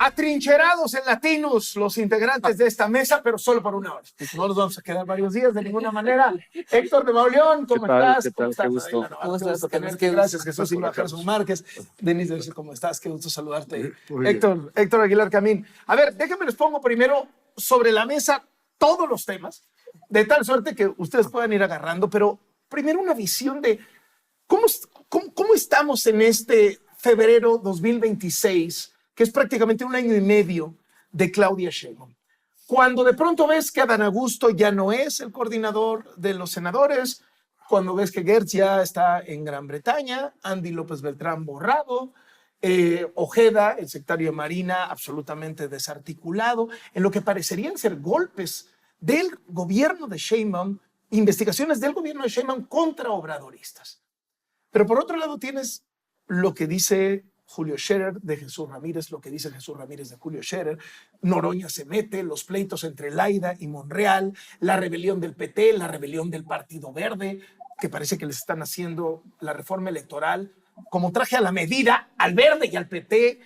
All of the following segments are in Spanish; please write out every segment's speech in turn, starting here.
Atrincherados en latinos los integrantes de esta mesa, pero solo por una hora. No nos vamos a quedar varios días de ninguna manera. Héctor de Mauleón, ¿cómo estás? ¿Qué tal? Qué gusto. ¿Cómo estás? Gracias, Jesús Silva, Gerson Márquez. Denise, ¿cómo estás? Qué gusto saludarte. Héctor Aguilar Camín. A ver, déjenme les pongo primero sobre la mesa todos los temas, de tal suerte que ustedes puedan ir agarrando, pero primero una visión de cómo estamos en este febrero 2026, que es prácticamente un año y medio de Claudia Sheinbaum. Cuando de pronto ves que Adán Augusto ya no es el coordinador de los senadores, cuando ves que Gertz ya está en Gran Bretaña, Andy López Beltrán borrado, Ojeda, el secretario de Marina, absolutamente desarticulado, en lo que parecerían ser golpes del gobierno de Sheinbaum, investigaciones del gobierno de Sheinbaum contra obradoristas. Pero por otro lado tienes lo que dice Julio Scherer de Jesús Ramírez, lo que dice Jesús Ramírez de Julio Scherer, Noroña se mete, los pleitos entre Laida y Monreal, la rebelión del PT, la rebelión del Partido Verde, que parece que les están haciendo la reforma electoral como traje a la medida al Verde y al PT.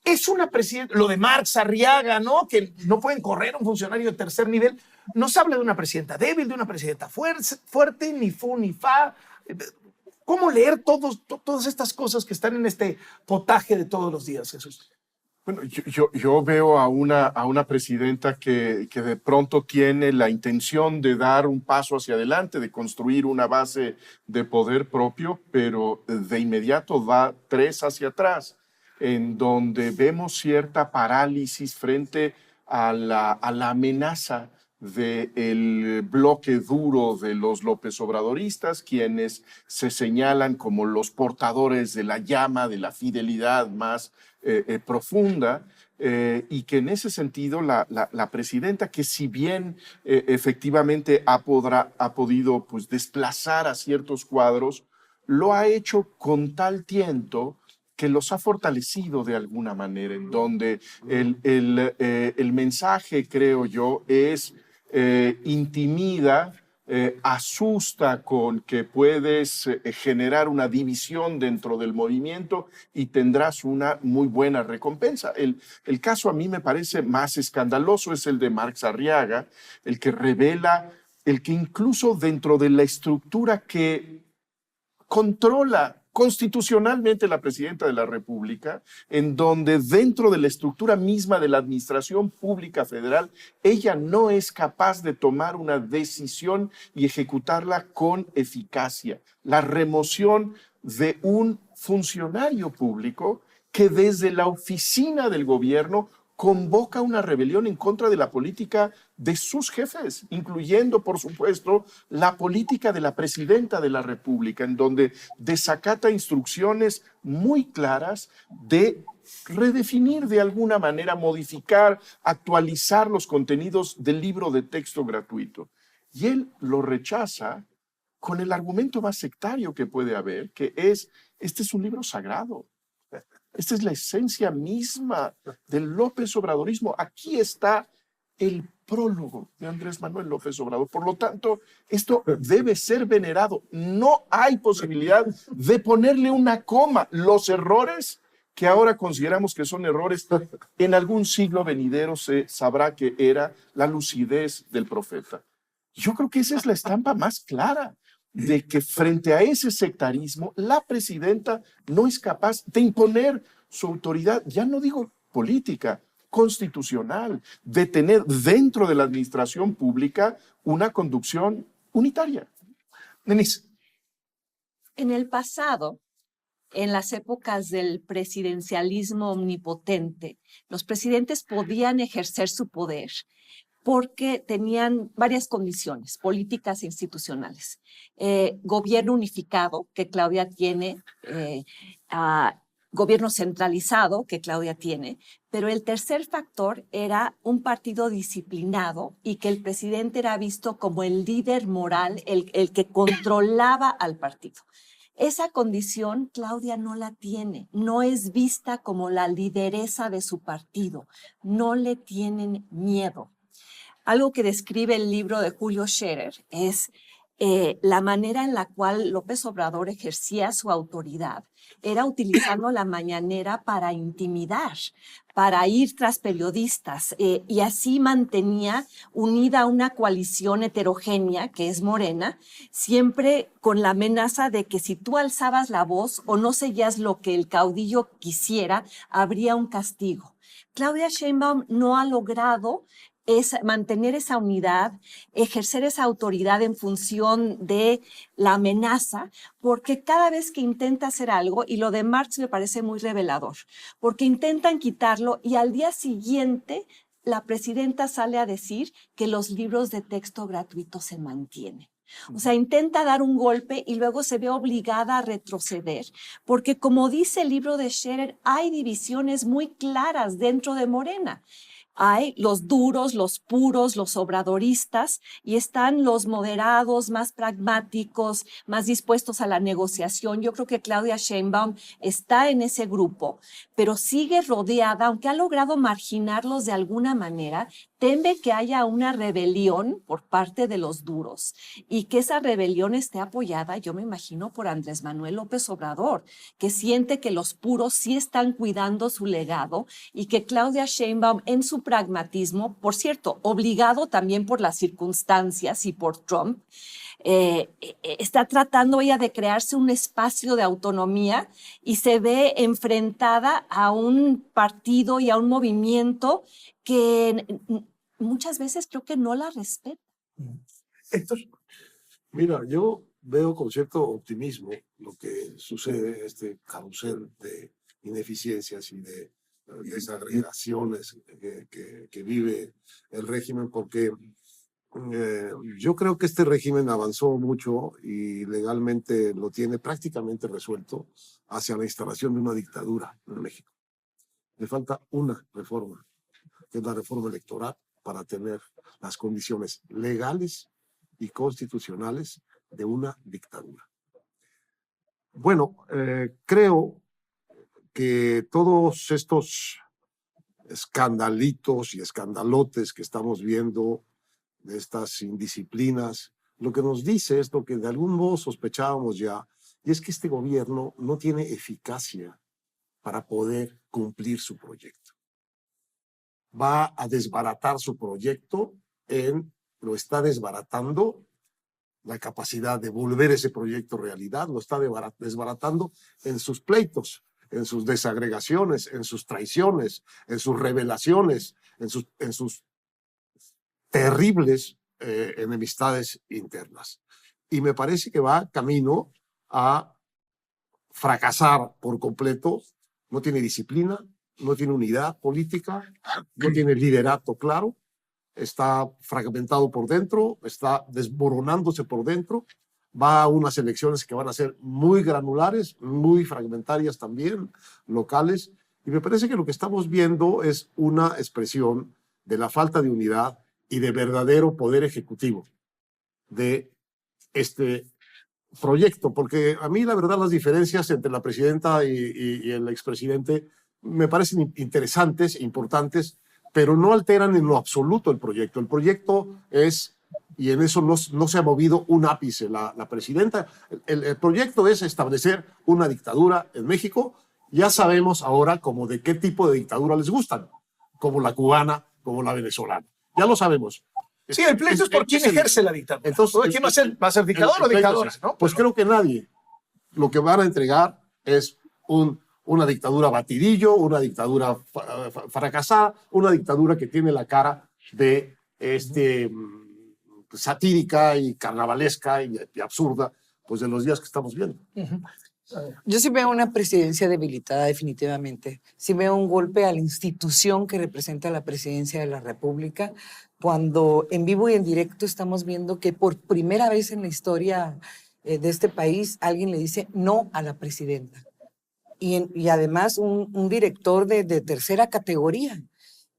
Es una presidenta, lo de Marx Arriaga, ¿no? Que no pueden correr a un funcionario de tercer nivel. Nos habla de una presidenta débil, de una presidenta fuerte, ni fu ni fa. ¿Cómo leer todas estas cosas que están en este potaje de todos los días, Jesús? Bueno, yo veo a una presidenta que de pronto tiene la intención de dar un paso hacia adelante, de construir una base de poder propio, pero de inmediato va 3 hacia atrás, en donde vemos cierta parálisis frente a la amenaza del bloque duro de los López Obradoristas, quienes se señalan como los portadores de la llama de la fidelidad más profunda, y que en ese sentido la presidenta, que si bien efectivamente ha podido pues, desplazar a ciertos cuadros, lo ha hecho con tal tiento que los ha fortalecido de alguna manera, en donde el mensaje, creo yo, es intimida, asusta con que puedes generar una división dentro del movimiento y tendrás una muy buena recompensa. El caso a mí me parece más escandaloso es el de Marx Arriaga, el que revela, el que incluso dentro de la estructura que controla constitucionalmente la presidenta de la República, en donde dentro de la estructura misma de la administración pública federal, ella no es capaz de tomar una decisión y ejecutarla con eficacia. La remoción de un funcionario público que desde la oficina del gobierno convoca una rebelión en contra de la política de sus jefes, incluyendo, por supuesto, la política de la presidenta de la República, en donde desacata instrucciones muy claras de redefinir de alguna manera, modificar, actualizar los contenidos del libro de texto gratuito. Y él lo rechaza con el argumento más sectario que puede haber, que es, este es un libro sagrado. Esta es la esencia misma del López Obradorismo. Aquí está el prólogo de Andrés Manuel López Obrador. Por lo tanto, esto debe ser venerado. No hay posibilidad de ponerle una coma. Los errores que ahora consideramos que son errores, en algún siglo venidero se sabrá que era la lucidez del profeta. Yo creo que esa es la estampa más clara de que frente a ese sectarismo, la presidenta no es capaz de imponer su autoridad, ya no digo política, constitucional, de tener dentro de la administración pública una conducción unitaria. Denise. En el pasado, en las épocas del presidencialismo omnipotente, los presidentes podían ejercer su poder porque tenían varias condiciones políticas e institucionales. Gobierno unificado, que Claudia tiene, gobierno centralizado, que Claudia tiene, pero el tercer factor era un partido disciplinado y que el presidente era visto como el líder moral, el que controlaba al partido. Esa condición Claudia no la tiene, no es vista como la lideresa de su partido, no le tienen miedo. Algo que describe el libro de Julio Scherer es la manera en la cual López Obrador ejercía su autoridad era utilizando la mañanera para intimidar, para ir tras periodistas, y así mantenía unida una coalición heterogénea, que es Morena, siempre con la amenaza de que si tú alzabas la voz o no seguías lo que el caudillo quisiera, habría un castigo. Claudia Sheinbaum no ha logrado mantener esa unidad, ejercer esa autoridad en función de la amenaza, porque cada vez que intenta hacer algo, y lo de Marx me parece muy revelador, porque intentan quitarlo y al día siguiente la presidenta sale a decir que los libros de texto gratuitos se mantienen. O sea, intenta dar un golpe y luego se ve obligada a retroceder, porque como dice el libro de Scherer, hay divisiones muy claras dentro de Morena. Hay los duros, los puros, los obradoristas, y están los moderados, más pragmáticos, más dispuestos a la negociación. Yo creo que Claudia Sheinbaum está en ese grupo, pero sigue rodeada, aunque ha logrado marginarlos de alguna manera, teme que haya una rebelión por parte de los duros y que esa rebelión esté apoyada, yo me imagino, por Andrés Manuel López Obrador, que siente que los puros sí están cuidando su legado y que Claudia Sheinbaum en su pragmatismo, por cierto, obligado también por las circunstancias y por Trump, está tratando ella de crearse un espacio de autonomía y se ve enfrentada a un partido y a un movimiento que muchas veces creo que no la respeta. Héctor. Mira, yo veo con cierto optimismo lo que sucede en este carrusel de ineficiencias y de desagregaciones que vive el régimen, porque yo creo que este régimen avanzó mucho y legalmente lo tiene prácticamente resuelto hacia la instalación de una dictadura en México. Le falta una reforma, que es la reforma electoral, para tener las condiciones legales y constitucionales de una dictadura. Bueno, creo que todos estos escandalitos y escandalotes que estamos viendo de estas indisciplinas, lo que nos dice es lo que de algún modo sospechábamos ya, y es que este gobierno no tiene eficacia para poder cumplir su proyecto. Va a desbaratar su proyecto, lo está desbaratando, la capacidad de volver ese proyecto realidad, lo está desbaratando en sus pleitos, en sus desagregaciones, en sus traiciones, en sus revelaciones, en sus terribles enemistades internas. Y me parece que va camino a fracasar por completo. No tiene disciplina, no tiene unidad política, no tiene liderato claro, está fragmentado por dentro, está desmoronándose por dentro, va a unas elecciones que van a ser muy granulares, muy fragmentarias también, locales, y me parece que lo que estamos viendo es una expresión de la falta de unidad y de verdadero poder ejecutivo de este proyecto, porque a mí la verdad las diferencias entre la presidenta y el expresidente me parecen interesantes, importantes, pero no alteran en lo absoluto el proyecto. El proyecto es, y en eso no se ha movido un ápice la presidenta, el proyecto es establecer una dictadura en México. Ya sabemos ahora como de qué tipo de dictadura les gustan, como la cubana, como la venezolana. Ya lo sabemos. Sí, el pleito es por quién ejerce la dictadura. Entonces, ¿Quién va a ser dictador o dictadora? ¿No? Pues creo que nadie. Lo que van a entregar es una dictadura batidillo, una dictadura fracasada, una dictadura que tiene la cara de satírica y carnavalesca y absurda, pues de los días que estamos viendo. Yo sí veo una presidencia debilitada definitivamente. Sí veo un golpe a la institución que representa la presidencia de la República, cuando en vivo y en directo estamos viendo que por primera vez en la historia de este país alguien le dice no a la presidenta. Y además un director de tercera categoría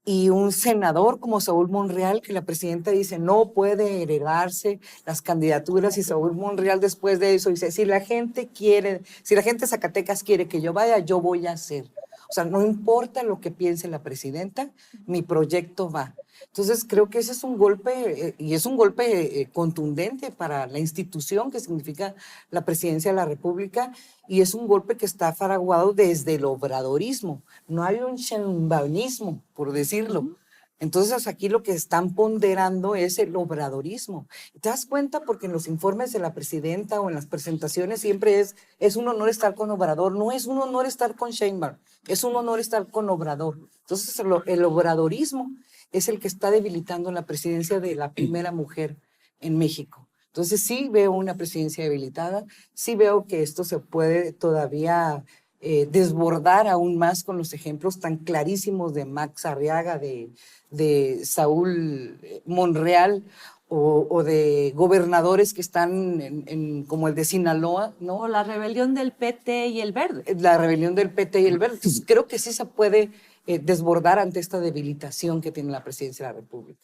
y un senador como Saúl Monreal, que la presidenta dice no puede heredarse las candidaturas, y Saúl Monreal después de eso dice si la gente de Zacatecas quiere que yo vaya, yo voy a hacer. O sea, no importa lo que piense la presidenta, mi proyecto va. Entonces, creo que ese es un golpe, y es un golpe contundente para la institución que significa la presidencia de la República, y es un golpe que está fraguado desde el obradorismo. No hay un sheinbaumismo, por decirlo. Entonces, aquí lo que están ponderando es el obradorismo. ¿Te das cuenta? Porque en los informes de la presidenta o en las presentaciones siempre es un honor estar con Obrador. No es un honor estar con Sheinbaum, es un honor estar con Obrador. Entonces, el obradorismo es el que está debilitando la presidencia de la primera mujer en México. Entonces, sí veo una presidencia debilitada, sí veo que esto se puede todavía desbordar aún más con los ejemplos tan clarísimos de Max Arriaga, de Saúl Monreal o de gobernadores que están como el de Sinaloa, ¿no? O la rebelión del PT y el Verde. La rebelión del PT y el Verde. Entonces, creo que sí se puede desbordar ante esta debilitación que tiene la presidencia de la República.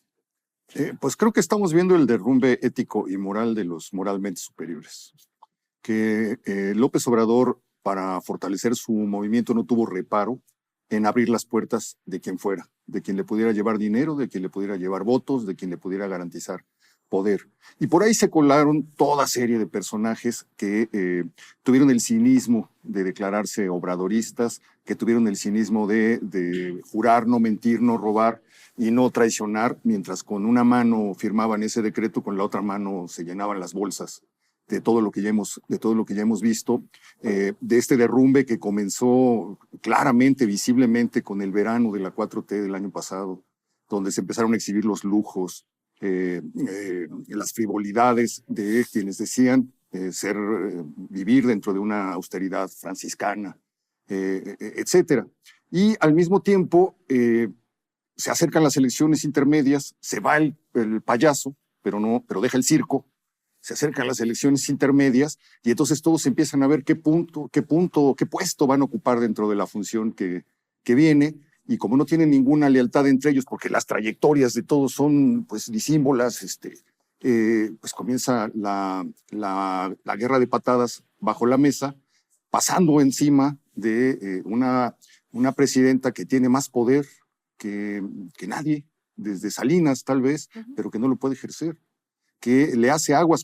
Pues creo que estamos viendo el derrumbe ético y moral de los moralmente superiores. Que López Obrador, para fortalecer su movimiento, no tuvo reparo en abrir las puertas de quien fuera, de quien le pudiera llevar dinero, de quien le pudiera llevar votos, de quien le pudiera garantizar poder. Y por ahí se colaron toda serie de personajes que tuvieron el cinismo de declararse obradoristas, que tuvieron el cinismo de jurar no mentir, no robar y no traicionar, mientras con una mano firmaban ese decreto, con la otra mano se llenaban las bolsas de todo lo que ya hemos visto, de este derrumbe que comenzó claramente, visiblemente con el verano de la 4T del año pasado, donde se empezaron a exhibir los lujos, las frivolidades de quienes decían vivir dentro de una austeridad franciscana, etcétera. Y al mismo tiempo se acercan las elecciones intermedias, se va el payaso, pero deja el circo. Se acercan las elecciones intermedias y entonces todos empiezan a ver qué puesto van a ocupar dentro de la función que viene, y como no tienen ninguna lealtad entre ellos, porque las trayectorias de todos son pues disímbolas, pues comienza la guerra de patadas bajo la mesa, pasando encima de una presidenta que tiene más poder que nadie, desde Salinas tal vez, pero que no lo puede ejercer, que le hace agua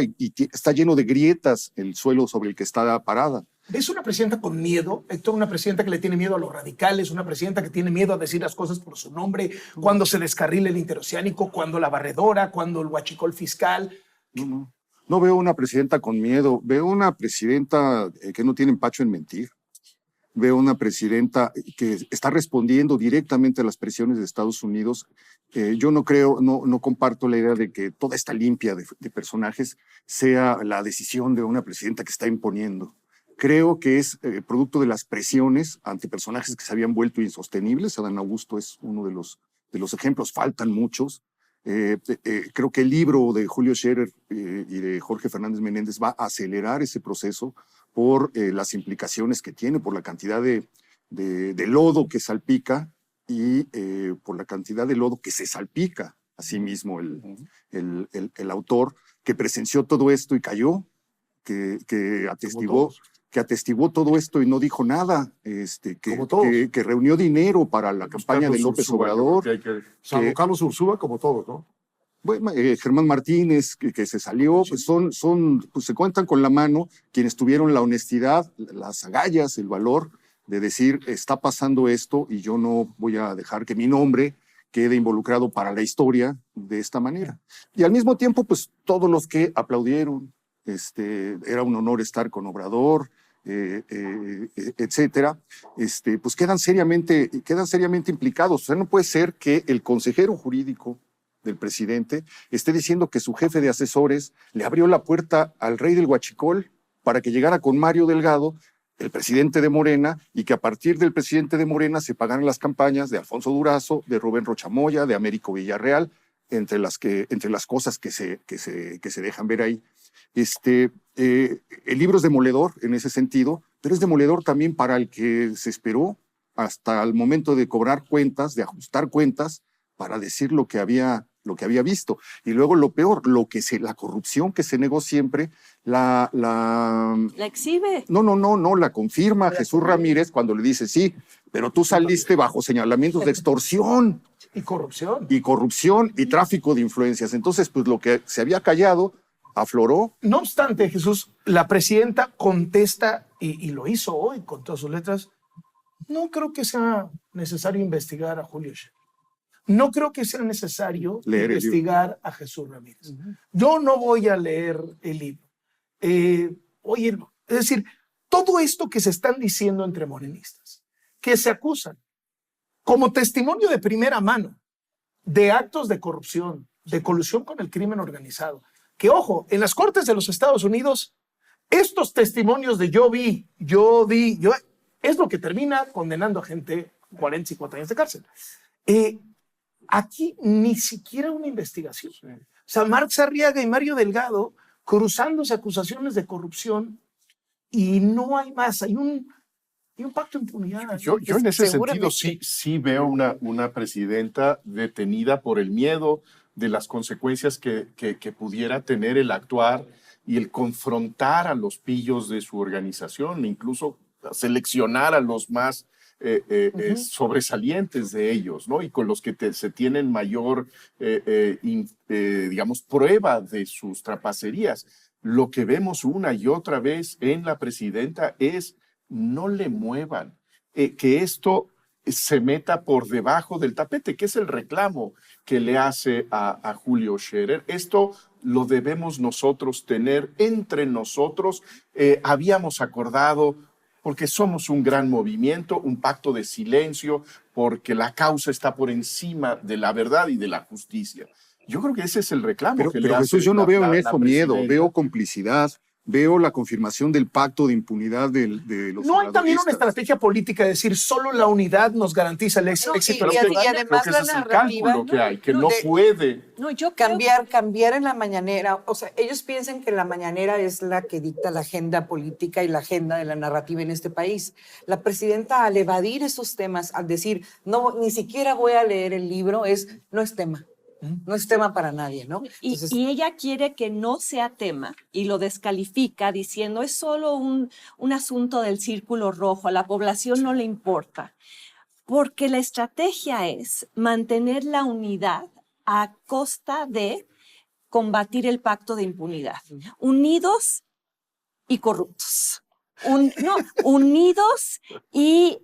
y está lleno de grietas el suelo sobre el que está parada. ¿Ves una presidenta con miedo, Héctor? Una presidenta que le tiene miedo a los radicales, una presidenta que tiene miedo a decir las cosas por su nombre, cuando se descarrile el interoceánico, cuando la barredora, cuando el huachicol fiscal. No veo una presidenta con miedo, veo una presidenta que no tiene empacho en mentir. Veo una presidenta que está respondiendo directamente a las presiones de Estados Unidos. Yo no comparto la idea de que toda esta limpia de personajes sea la decisión de una presidenta que está imponiendo. Creo que es producto de las presiones ante personajes que se habían vuelto insostenibles. Adán Augusto es uno de los ejemplos, faltan muchos. Creo que el libro de Julio Scherer y de Jorge Fernández Menéndez va a acelerar ese proceso por las implicaciones que tiene, por la cantidad de lodo que salpica y por la cantidad de lodo que se salpica a sí mismo el autor, que presenció todo esto y cayó, que atestiguó todo esto y no dijo nada, que reunió dinero para la campaña de López Obrador. Salvo Carlos Ursúa, como todos, ¿no? Bueno, Germán Martínez, que se salió, pues pues se cuentan con la mano quienes tuvieron la honestidad, las agallas, el valor de decir, está pasando esto y yo no voy a dejar que mi nombre quede involucrado para la historia de esta manera. Y al mismo tiempo, pues todos los que aplaudieron, era un honor estar con Obrador, etcétera, pues quedan seriamente implicados. O sea, no puede ser que el consejero jurídico del presidente esté diciendo que su jefe de asesores le abrió la puerta al rey del huachicol para que llegara con Mario Delgado, el presidente de Morena, y que a partir del presidente de Morena se pagaran las campañas de Alfonso Durazo, de Rubén Rochamoya, de Américo Villarreal, entre las cosas que se dejan ver ahí. El libro es demoledor en ese sentido, pero es demoledor también para el que se esperó hasta el momento de cobrar cuentas, de ajustar cuentas, para decir lo que había lo que había visto. Y luego lo peor, la corrupción que se negó siempre, La exhibe. no, la confirma Jesús Ramírez cuando le dice, sí, pero tú saliste bajo señalamientos de extorsión. Y corrupción. Y corrupción y tráfico de influencias. Entonces, pues lo que se había callado afloró. No obstante, Jesús, la presidenta contesta, y lo hizo hoy con todas sus letras, no creo que sea necesario investigar a Julio Scherer. No creo que sea necesario investigar a Jesús Ramírez. Yo no voy a leer el libro. Oírlo. Es decir, todo esto que se están diciendo entre morenistas, que se acusan como testimonio de primera mano de actos de corrupción, de colusión con el crimen organizado, que ojo, en las cortes de los Estados Unidos, estos testimonios de yo vi, es lo que termina condenando a gente 40, 50 años de cárcel. Aquí ni siquiera una investigación. O sea, Marx Arriaga y Mario Delgado cruzándose acusaciones de corrupción y no hay más. Hay un pacto de impunidad. Yo en ese sentido sí veo una presidenta detenida por el miedo de las consecuencias que pudiera tener el actuar y el confrontar a los pillos de su organización, incluso seleccionar a los más sobresalientes de ellos, ¿no? Y con los que se tienen mayor, digamos, prueba de sus trapacerías. Lo que vemos una y otra vez en la presidenta es no le muevan, que esto se meta por debajo del tapete, que es el reclamo que le hace a Julio Scherer. Esto lo debemos nosotros tener entre nosotros. Habíamos acordado, porque somos un gran movimiento, un pacto de silencio, porque la causa está por encima de la verdad y de la justicia. Yo creo que ese es el reclamo que le hace. Jesús, yo no veo en eso miedo, veo complicidad, veo la confirmación del pacto de impunidad de los ¿No hay también una estrategia política de decir solo la unidad nos garantiza el éxito? Y además creo que ese es el cálculo que hay, que no puede. No, yo cambiar en la mañanera. O sea, ellos piensan que la mañanera es la que dicta la agenda política y la agenda de la narrativa en este país. La presidenta, al evadir esos temas, al decir, no, ni siquiera voy a leer el libro, no es tema. No es tema para nadie, ¿no? Entonces, y ella quiere que no sea tema y lo descalifica diciendo es solo un asunto del círculo rojo, a la población no le importa. Porque la estrategia es mantener la unidad a costa de combatir el pacto de impunidad. Unidos y corruptos. Unidos y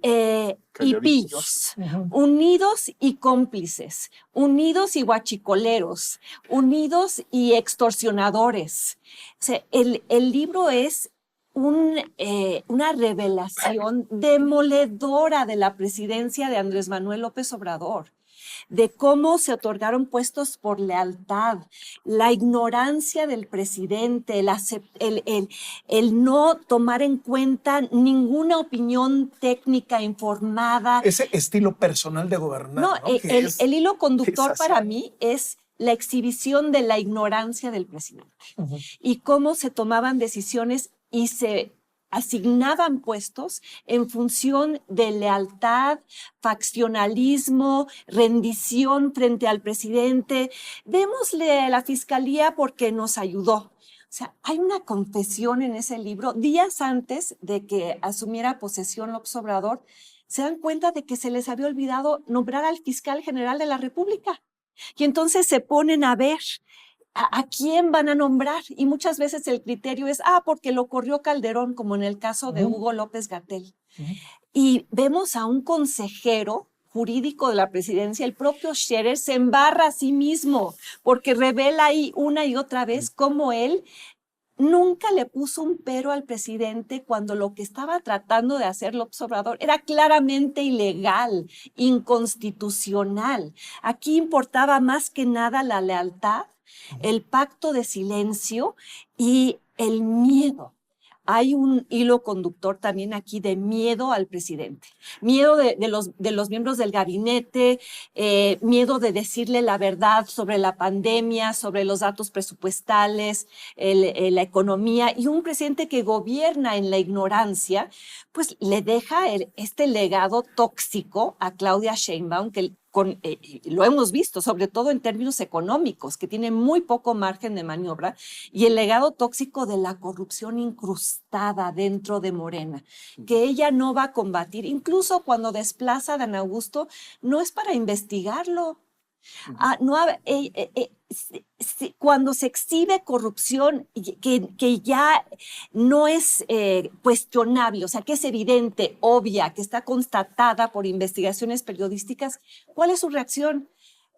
pillos, unidos y cómplices, unidos y guachicoleros, unidos y extorsionadores. O sea, el libro es una revelación demoledora de la presidencia de Andrés Manuel López Obrador, de cómo se otorgaron puestos por lealtad, la ignorancia del presidente, el no tomar en cuenta ninguna opinión técnica informada. Ese estilo personal de gobernar. No, el hilo conductor para mí es la exhibición de la ignorancia del presidente y cómo se tomaban decisiones y se asignaban puestos en función de lealtad, faccionalismo, rendición frente al presidente. Démosle a la fiscalía porque nos ayudó. O sea, hay una confesión en ese libro. Días antes de que asumiera posesión López Obrador, se dan cuenta de que se les había olvidado nombrar al fiscal general de la República. Y entonces se ponen a ver ¿a quién van a nombrar? Y muchas veces el criterio es, porque lo corrió Calderón, como en el caso de Hugo López-Gatell. Y vemos a un consejero jurídico de la presidencia, el propio Scherer, se embarra a sí mismo, porque revela ahí una y otra vez cómo él nunca le puso un pero al presidente cuando lo que estaba tratando de hacer López Obrador era claramente ilegal, inconstitucional. Aquí importaba más que nada la lealtad, el pacto de silencio y el miedo. Hay un hilo conductor también aquí de miedo al presidente, miedo de los miembros del gabinete, miedo de decirle la verdad sobre la pandemia, sobre los datos presupuestales, la economía, y un presidente que gobierna en la ignorancia, pues le deja este legado tóxico a Claudia Sheinbaum, que y lo hemos visto, sobre todo en términos económicos, que tiene muy poco margen de maniobra, y el legado tóxico de la corrupción incrustada dentro de Morena, que ella no va a combatir, incluso cuando desplaza a Dan Augusto, no es para investigarlo. No, cuando se exhibe corrupción que ya no es cuestionable, o sea, que es evidente, obvia, que está constatada por investigaciones periodísticas, ¿cuál es su reacción?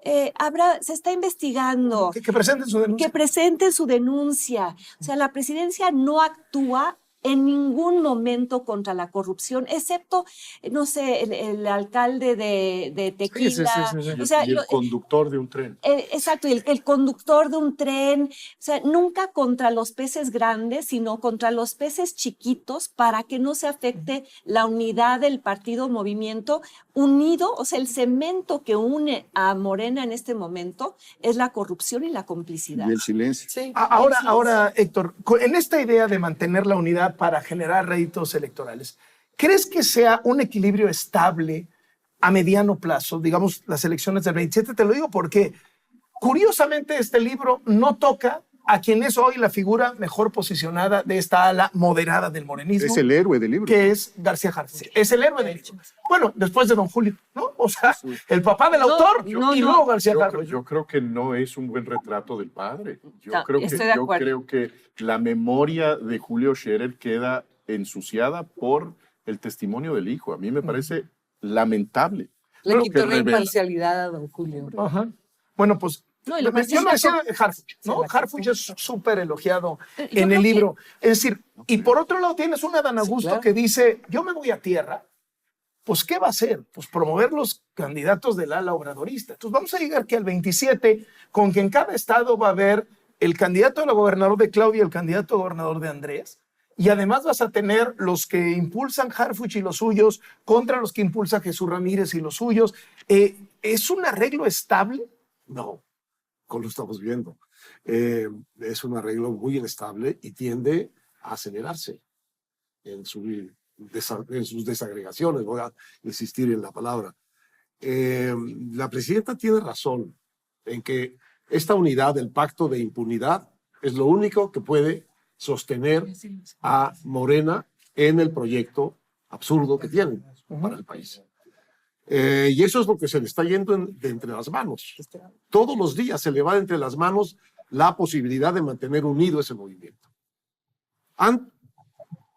Se está investigando. Que presenten su denuncia. Que presenten su denuncia. O sea, la presidencia no actúa en ningún momento contra la corrupción, excepto, no sé, el alcalde de Tequila. Sí. O sea, y el conductor de un tren. Exacto, el conductor de un tren. O sea, nunca contra los peces grandes, sino contra los peces chiquitos para que no se afecte la unidad del partido Movimiento unido. O sea, el cemento que une a Morena en este momento es la corrupción y la complicidad. Y el silencio. Sí. Ahora, Héctor, en esta idea de mantener la unidad para generar réditos electorales, ¿crees que sea un equilibrio estable a mediano plazo, digamos, las elecciones del 27? Te lo digo porque, curiosamente, este libro no toca a quien es hoy la figura mejor posicionada de esta ala moderada del morenismo. Es el héroe del libro. Que es García Harfuch. Sí. Es el héroe del libro. Bueno, después de Don Julio, ¿no? O sea, el papá del autor y luego García Harfuch. Yo creo que no es un buen retrato del padre. Yo Estoy de acuerdo. creo que la memoria de Julio Scherer queda ensuciada por el testimonio del hijo. A mí me parece lamentable. Le quitó la revela. imparcialidad a don Julio. Ajá. Bueno, pues No, y yo lo me decía de Harfuch, ¿no? Sí, Harfuch es súper elogiado Yo en creo el que- libro. Es decir, y por otro lado tienes una Dan Augusto claro. que dice, yo me voy a tierra, pues ¿qué va a hacer? Pues promover los candidatos del ala obradorista. Entonces vamos a llegar que al 27, con que en cada estado va a haber el candidato a la gobernador de Claudia y el candidato a gobernador de Andrés, y además vas a tener los que impulsan Harfuch y los suyos contra los que impulsa Jesús Ramírez y los suyos. ¿Es un arreglo estable? No, como lo estamos viendo. Es un arreglo muy inestable y tiende a acelerarse en sus desagregaciones. Voy a insistir en la palabra. La presidenta tiene razón en que esta unidad del pacto de impunidad es lo único que puede sostener a Morena en el proyecto absurdo que tienen para el país. Y eso es lo que se le está yendo de entre las manos. Todos los días se le va de entre las manos la posibilidad de mantener unido ese movimiento. Han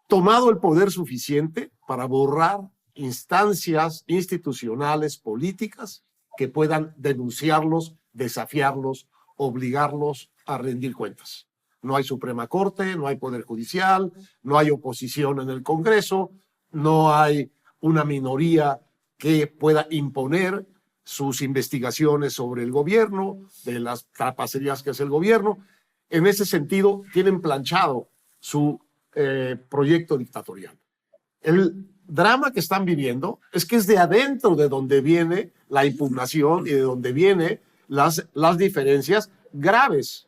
tomado el poder suficiente para borrar instancias institucionales, políticas, que puedan denunciarlos, desafiarlos, obligarlos a rendir cuentas. No hay Suprema Corte, no hay Poder Judicial, no hay oposición en el Congreso, no hay una minoría que pueda imponer sus investigaciones sobre el gobierno, de las trapacerías que hace el gobierno. En ese sentido, tienen planchado su proyecto dictatorial. El drama que están viviendo es que es de adentro de donde viene la impugnación y de donde vienen las diferencias graves.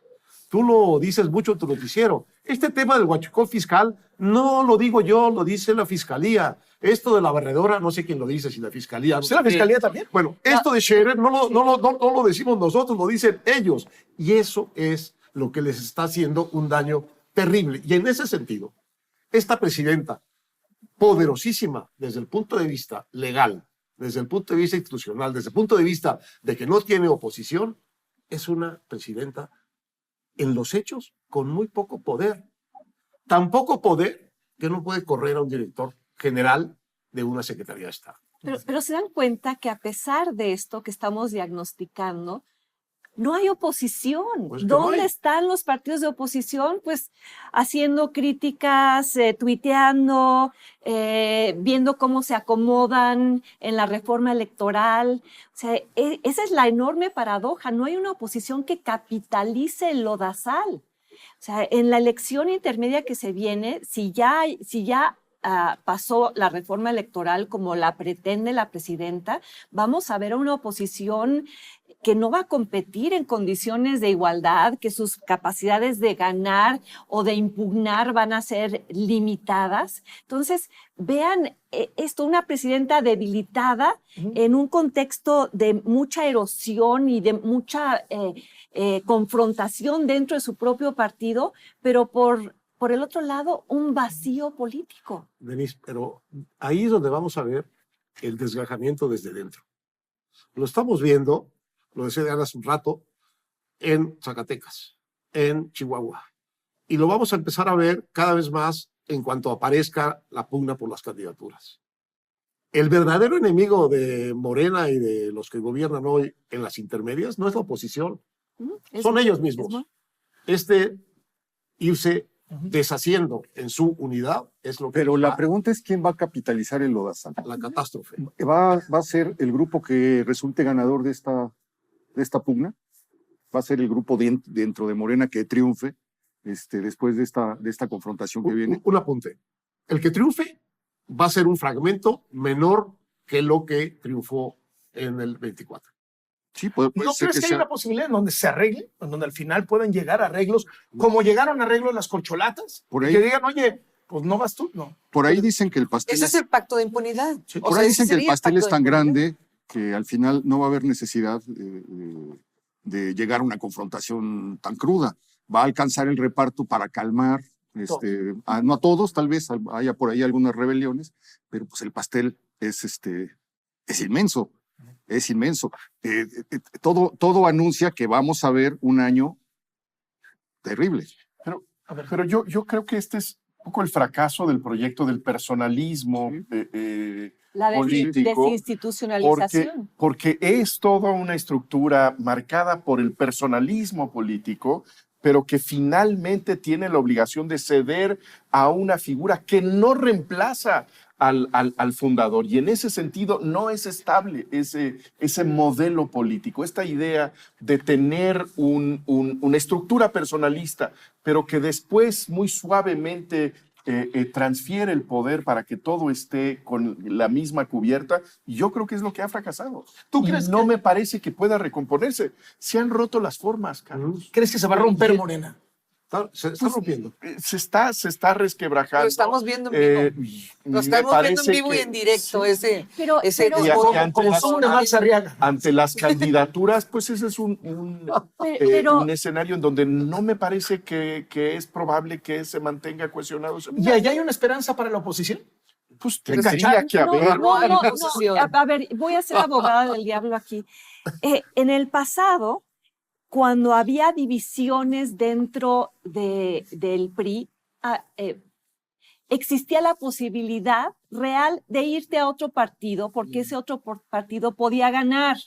Tú lo dices mucho en tu noticiero. Este tema del huachicol fiscal no lo digo yo, lo dice la fiscalía. Esto de la barredora, no sé quién lo dice, si la fiscalía. No ¿Sí la fiscalía también? Bueno, esto de Scherer no lo decimos nosotros, lo dicen ellos. Y eso es lo que les está haciendo un daño terrible. Y en ese sentido, esta presidenta, poderosísima desde el punto de vista legal, desde el punto de vista institucional, desde el punto de vista de que no tiene oposición, es una presidenta en los hechos con muy poco poder. Tan poco poder que no puede correr a un director general de una Secretaría de Estado. Pero se dan cuenta que a pesar de esto que estamos diagnosticando, no hay oposición. Pues que ¿Dónde no hay. están los partidos de oposición? Pues haciendo críticas, tuiteando, viendo cómo se acomodan en la reforma electoral. O sea, esa es la enorme paradoja. No hay una oposición que capitalice el lodazal. O sea, en la elección intermedia que se viene, si ya pasó la reforma electoral como la pretende la presidenta, vamos a ver a una oposición que no va a competir en condiciones de igualdad, que sus capacidades de ganar o de impugnar van a ser limitadas. Entonces, vean esto, una presidenta debilitada en un contexto de mucha erosión y de mucha confrontación dentro de su propio partido, pero por el otro lado, un vacío político. Denise, pero ahí es donde vamos a ver el desgajamiento desde dentro. Lo estamos viendo, lo decía Diana hace un rato, en Zacatecas, en Chihuahua. Y lo vamos a empezar a ver cada vez más en cuanto aparezca la pugna por las candidaturas. El verdadero enemigo de Morena y de los que gobiernan hoy en las intermedias no es la oposición, son ellos mismos. Irse deshaciendo en su unidad es lo que... Pero la pregunta es quién va a capitalizar el lodazal. La catástrofe. ¿Va a ser el grupo que resulte ganador de esta pugna? ¿Va a ser el grupo dentro de Morena que triunfe después de esta confrontación que viene? Un apunte. El que triunfe va a ser un fragmento menor que lo que triunfó en el 24. Sí, puede ¿No ser crees que hay sea... una posibilidad en donde se arregle, en donde al final puedan llegar a arreglos, como llegaron a arreglos las corcholatas? Por ahí, que digan, oye, pues no vas tú, no. por ahí dicen que el pastel... Ese es el pacto de impunidad. Sí. O Por sea, ahí ese dicen que el sería pastel pacto es tan de impunidad. grande que al final no va a haber necesidad de llegar a una confrontación tan cruda. Va a alcanzar el reparto para calmar, no a todos, tal vez haya por ahí algunas rebeliones, pero pues el pastel es inmenso, es inmenso. Todo anuncia que vamos a ver un año terrible. Pero yo creo que este es un poco el fracaso del proyecto del personalismo La político. desinstitucionalización. Porque es toda una estructura marcada por el personalismo político, pero que finalmente tiene la obligación de ceder a una figura que no reemplaza al fundador. Y en ese sentido no es estable ese modelo político, esta idea de tener una estructura personalista, pero que después muy suavemente transfiere el poder para que todo esté con la misma cubierta. Yo creo que es lo que ha fracasado. ¿Tú crees no que- me parece que pueda recomponerse. Se han roto las formas, Carlos. ¿Crees que se va a romper Morena? Se está rompiendo. Se está resquebrajando. Lo estamos viendo en vivo. Lo me estamos viendo en parece vivo y que en directo. sí. ese Pero Y ante Como las- son de Max Arriaga. ante las candidaturas, pues ese es un escenario en donde no me parece que es probable que se mantenga cohesionado. ¿Y allá hay una esperanza para la oposición? Pues ¿Te tendría cacharon? que haber. No. Oposición. A ver, voy a ser abogada del diablo aquí. En el pasado, cuando había divisiones dentro del PRI, existía la posibilidad real de irte a otro partido, porque ese otro partido podía ganar.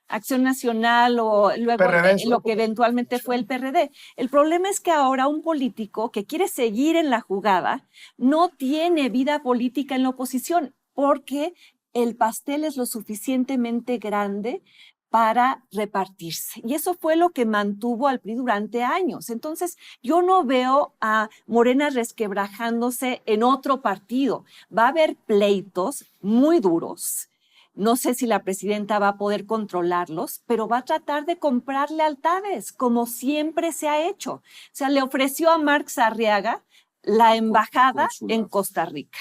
Acción Nacional o luego PRD, lo que eventualmente fue el PRD. El problema es que ahora un político que quiere seguir en la jugada no tiene vida política en la oposición porque el pastel es lo suficientemente grande para repartirse. Y eso fue lo que mantuvo al PRI durante años. Entonces, yo no veo a Morena resquebrajándose en otro partido. Va a haber pleitos muy duros. No sé si la presidenta va a poder controlarlos, pero va a tratar de comprar lealtades, como siempre se ha hecho. O sea, le ofreció a Marx Arriaga la embajada en Costa Rica.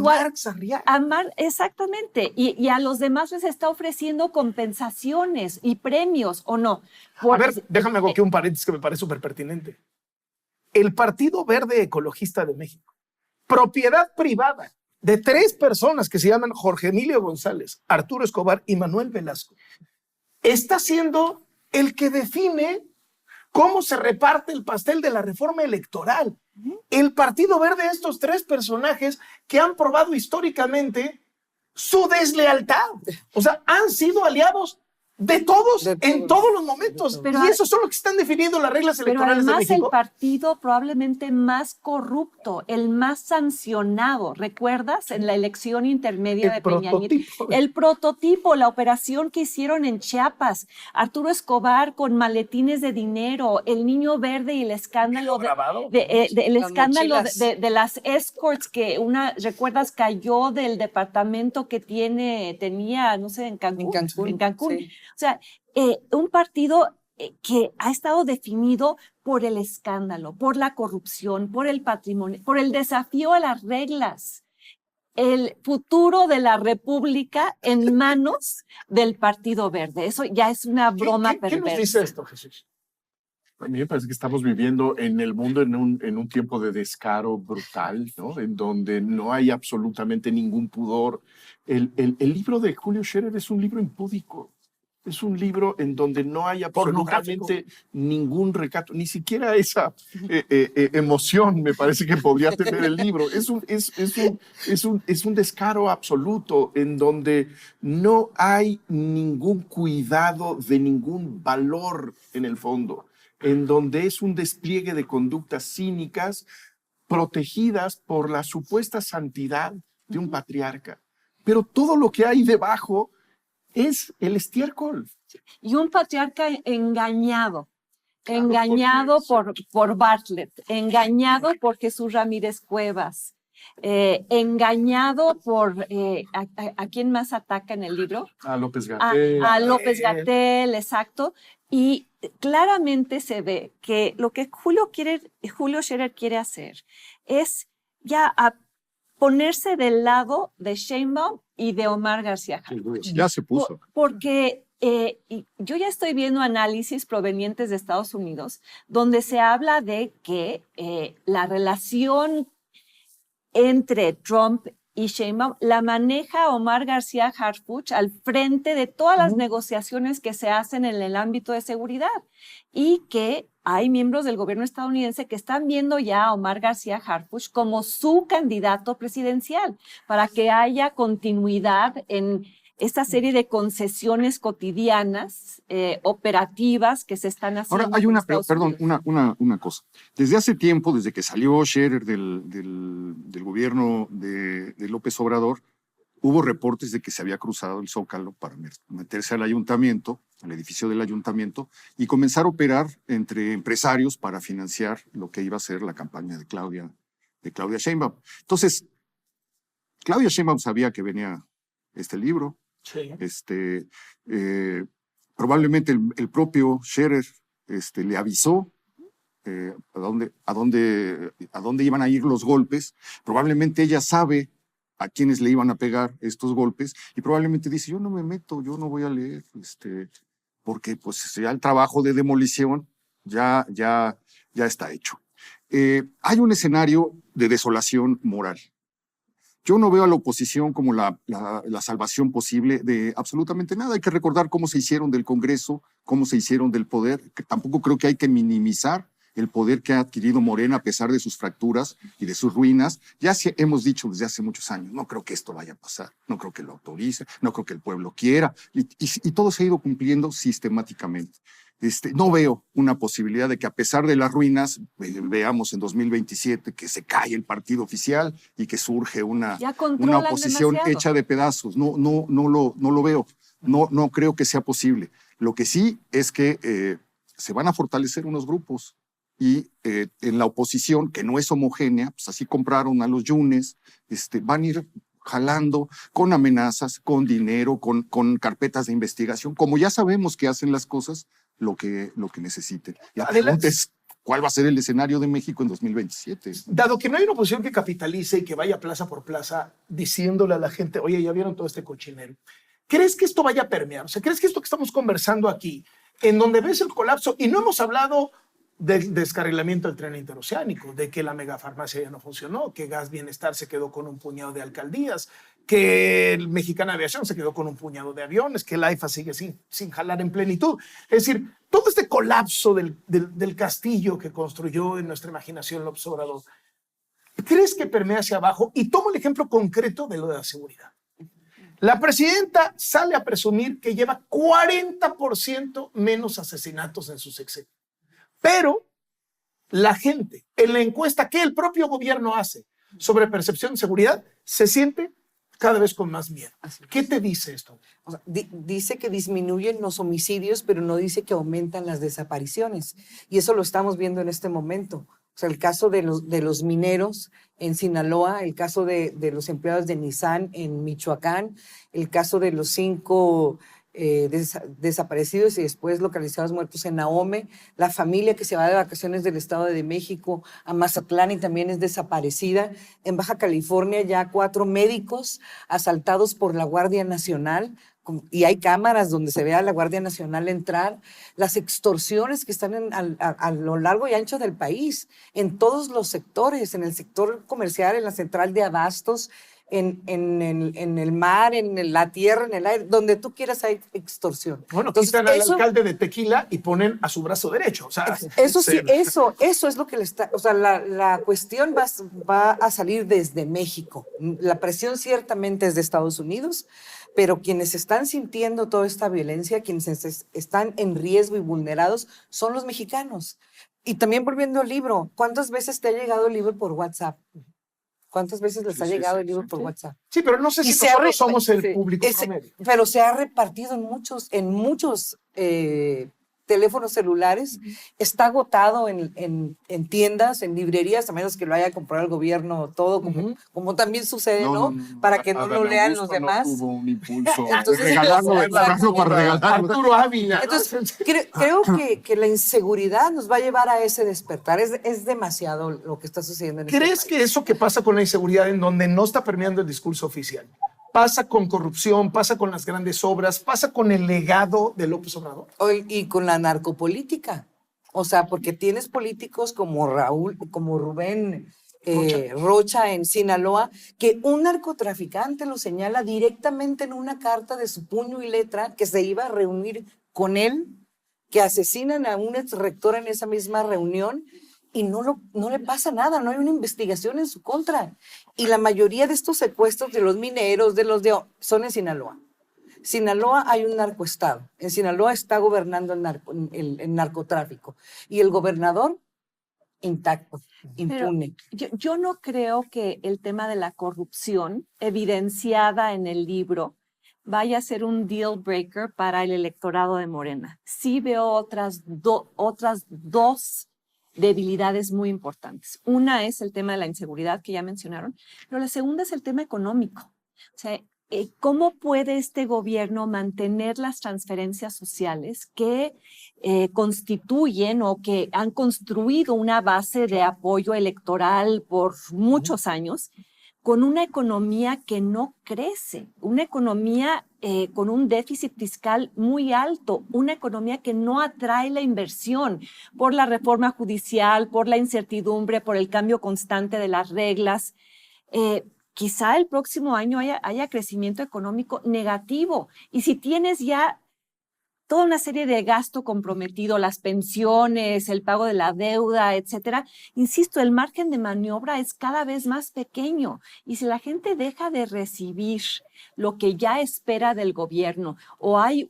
Marx Arriaga. Exactamente. Y a los demás les está ofreciendo compensaciones y premios, ¿o no? A ver, déjame hago aquí un paréntesis que me parece súper pertinente. El Partido Verde Ecologista de México, propiedad privada de 3 personas que se llaman Jorge Emilio González, Arturo Escobar y Manuel Velasco, está siendo el que define cómo se reparte el pastel de la reforma electoral. El Partido Verde, estos 3 personajes que han probado históricamente su deslealtad. O sea, han sido aliados de todos en todos los momentos. Pero y eso son los que están definiendo las reglas Pero electorales de además el México. partido probablemente más corrupto, el más sancionado, ¿recuerdas? En la elección intermedia de Peña Nieto. El prototipo, la operación que hicieron en Chiapas, Arturo Escobar con maletines de dinero, el Niño Verde y el escándalo el escándalo de las escorts que ¿recuerdas? Cayó del departamento que tenía, no sé, en Cancún. Sí. sea, un partido que ha estado definido por el escándalo, por la corrupción, por el patrimonio, por el desafío a las reglas. El futuro de la República en manos del Partido Verde. Eso ya es una broma ¿Qué perversa. nos dice esto, Jesús? A mí me parece que estamos viviendo en el mundo en un tiempo de descaro brutal, ¿no? En donde no hay absolutamente ningún pudor. El libro de Julio Scherer es un libro impúdico. Es un libro en donde no hay absolutamente ningún recato, ni siquiera esa emoción me parece que podría tener el libro. Es un descaro absoluto en donde no hay ningún cuidado de ningún valor en el fondo, en donde es un despliegue de conductas cínicas protegidas por la supuesta santidad de un patriarca. Pero todo lo que hay debajo es el estiércol. Y un patriarca engañado, Claro, engañado porque por Bartlett, engañado por Jesús Ramírez Cuevas, engañado por, ¿a quién más ataca en el libro? A López Gatell. A López Gatell, exacto. Y claramente se ve que lo que Julio Scherer quiere hacer es ya ponerse del lado de Sheinbaum y de Omar García Harfuch. Ya se puso. Porque yo ya estoy viendo análisis provenientes de Estados Unidos donde se habla de que la relación entre Trump y Sheinbaum la maneja Omar García Harfuch al frente de todas las negociaciones que se hacen en el ámbito de seguridad y que hay miembros del gobierno estadounidense que están viendo ya a Omar García Harfuch como su candidato presidencial para que haya continuidad en esta serie de concesiones cotidianas, operativas que se están haciendo. Ahora hay una cosa. Desde hace tiempo, desde que salió Scherer del gobierno de López Obrador, hubo reportes de que se había cruzado el Zócalo para meterse al ayuntamiento, al edificio del ayuntamiento, y comenzar a operar entre empresarios para financiar lo que iba a ser la campaña de Claudia Sheinbaum. Entonces, Claudia Sheinbaum sabía que venía este libro. Sí. Probablemente el propio Scherer le avisó a dónde iban a ir los golpes. Probablemente ella sabe a quiénes le iban a pegar estos golpes y probablemente dice, yo no me meto, yo no voy a leer, porque pues ya el trabajo de demolición ya está hecho. Hay un escenario de desolación moral. Yo no veo a la oposición como la salvación posible de absolutamente nada. Hay que recordar cómo se hicieron del Congreso, cómo se hicieron del poder, que tampoco creo que hay que minimizar el poder que ha adquirido Morena a pesar de sus fracturas y de sus ruinas. Ya hemos dicho desde hace muchos años, no creo que esto vaya a pasar, no creo que lo autorice, no creo que el pueblo quiera, y todo se ha ido cumpliendo sistemáticamente. No veo una posibilidad de que a pesar de las ruinas, veamos en 2027 que se cae el partido oficial y que surge una oposición demasiado. hecha de pedazos. No lo veo. No creo que sea posible. Lo que sí es que se van a fortalecer unos grupos y en la oposición, que no es homogénea, pues así compraron a los Yunes, van a ir jalando con amenazas, con dinero, con carpetas de investigación, como ya sabemos que hacen las cosas, lo que necesiten. La pregunta es, ¿cuál va a ser el escenario de México en 2027? Dado que no hay una oposición que capitalice y que vaya plaza por plaza diciéndole a la gente, oye, ya vieron todo este cochinero, ¿crees que esto vaya a permear? O sea, ¿crees que esto que estamos conversando aquí, en donde ves el colapso, y no hemos hablado del descarrilamiento del tren interoceánico, de que la megafarmacia ya no funcionó, que Gas Bienestar se quedó con un puñado de alcaldías, que el Mexicana Aviación se quedó con un puñado de aviones, que el AIFA sigue sin jalar en plenitud? Es decir, todo este colapso del castillo que construyó en nuestra imaginación López Obrador, ¿crees que permea hacia abajo? Y tomo el ejemplo concreto de lo de la seguridad. La presidenta sale a presumir que lleva 40% menos asesinatos en su sexenio. Pero la gente, en la encuesta que el propio gobierno hace sobre percepción de seguridad, se siente cada vez con más miedo. ¿Qué te dice esto? O sea, dice que disminuyen los homicidios, pero no dice que aumentan las desapariciones. Y eso lo estamos viendo en este momento. O sea, el caso de los mineros en Sinaloa, el caso de los empleados de Nissan en Michoacán, el caso de los 5 desaparecidos y después localizados muertos en Ahome, la familia que se va de vacaciones del Estado de México a Mazatlán y también es desaparecida. En Baja California ya 4 médicos asaltados por la Guardia Nacional, y hay cámaras donde se ve a la Guardia Nacional entrar, las extorsiones que están a lo largo y ancho del país, en todos los sectores, en el sector comercial, en la central de abastos, en el mar, en la tierra, en el aire, donde tú quieras hay extorsión. Bueno, entonces quitan al alcalde de Tequila y ponen a su brazo derecho. O sea, eso sí, eso es lo que le está, o sea, la cuestión va a salir desde México. La presión ciertamente es de Estados Unidos, pero quienes están sintiendo toda esta violencia, quienes están en riesgo y vulnerados, son los mexicanos. Y también volviendo al libro, ¿cuántas veces te ha llegado el libro por WhatsApp? ¿Cuántas veces les ha llegado el libro por WhatsApp? Sí, pero no sé si nosotros somos el público promedio. Pero se ha repartido en muchos teléfonos celulares, está agotado en tiendas, en librerías, a menos que lo haya comprado el gobierno todo, como también sucede, ¿no? Para que no lo lean los demás. No tuvo un impulso. Entonces, para regalarlo. Arturo Ávila. Entonces, creo que la inseguridad nos va a llevar a ese despertar. Es demasiado lo que está sucediendo en este ¿Crees que eso que pasa con la inseguridad en donde no está permeando el discurso oficial, pasa con corrupción, pasa con las grandes obras, pasa con el legado de López Obrador? Y con la narcopolítica. O sea, porque tienes políticos como Rubén Rocha en Sinaloa, que un narcotraficante lo señala directamente en una carta de su puño y letra que se iba a reunir con él, que asesinan a un ex rector en esa misma reunión y no le pasa nada, no hay una investigación en su contra. Y la mayoría de estos secuestros de los mineros, son en Sinaloa. Sinaloa hay un narcoestado. En Sinaloa está gobernando el narcotráfico. Y el gobernador, intacto, impune. Yo no creo que el tema de la corrupción evidenciada en el libro vaya a ser un deal breaker para el electorado de Morena. Sí veo otras dos debilidades muy importantes. Una es el tema de la inseguridad que ya mencionaron, pero la segunda es el tema económico. O sea, ¿cómo puede este gobierno mantener las transferencias sociales que constituyen o que han construido una base de apoyo electoral por muchos años, con una economía que no crece, una economía con un déficit fiscal muy alto, una economía que no atrae la inversión por la reforma judicial, por la incertidumbre, por el cambio constante de las reglas? Quizá el próximo año haya crecimiento económico negativo. Y si tienes ya toda una serie de gasto comprometido, las pensiones, el pago de la deuda, etcétera, insisto, el margen de maniobra es cada vez más pequeño. Y si la gente deja de recibir lo que ya espera del gobierno, o hay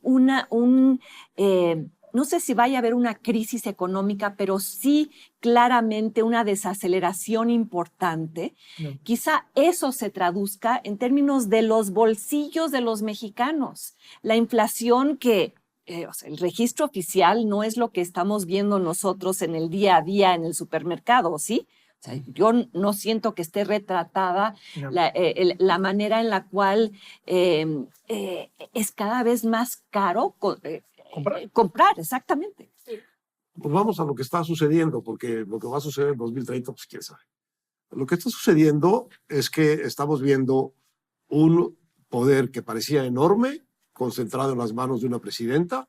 no sé si vaya a haber una crisis económica, pero sí claramente una desaceleración importante. Quizá eso se traduzca en términos de los bolsillos de los mexicanos. La inflación o sea, el registro oficial no es lo que estamos viendo nosotros en el día a día en el supermercado, ¿sí? O sea, yo no siento que esté retratada la manera en la cual es cada vez más caro comprar, exactamente. Pues vamos a lo que está sucediendo, porque lo que va a suceder en 2030, pues quién sabe. Lo que está sucediendo es que estamos viendo un poder que parecía enorme, concentrado en las manos de una presidenta,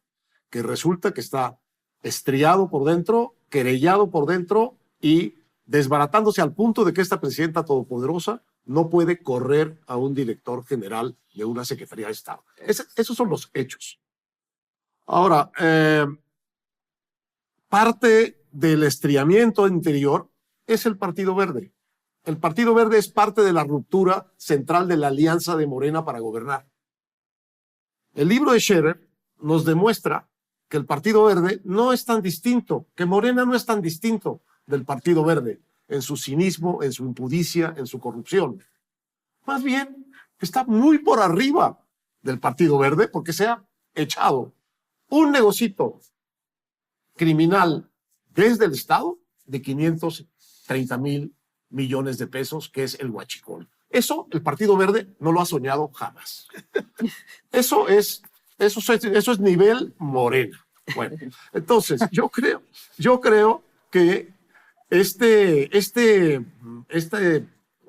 que resulta que está estriado por dentro, querellado por dentro y desbaratándose al punto de que esta presidenta todopoderosa no puede correr a un director general de una Secretaría de Estado. Esos son los hechos. Ahora, parte del estriamiento interior es el Partido Verde. El Partido Verde es parte de la ruptura central de la alianza de Morena para gobernar. El libro de Scherer nos demuestra que el Partido Verde no es tan distinto, que Morena no es tan distinto del Partido Verde en su cinismo, en su impudicia, en su corrupción. Más bien, está muy por arriba del Partido Verde porque se ha echado un negocito criminal desde el Estado de 530,000 millones de pesos, que es el huachicol. Eso el Partido Verde no lo ha soñado jamás. Eso es Eso es nivel Morena. Bueno, entonces yo creo que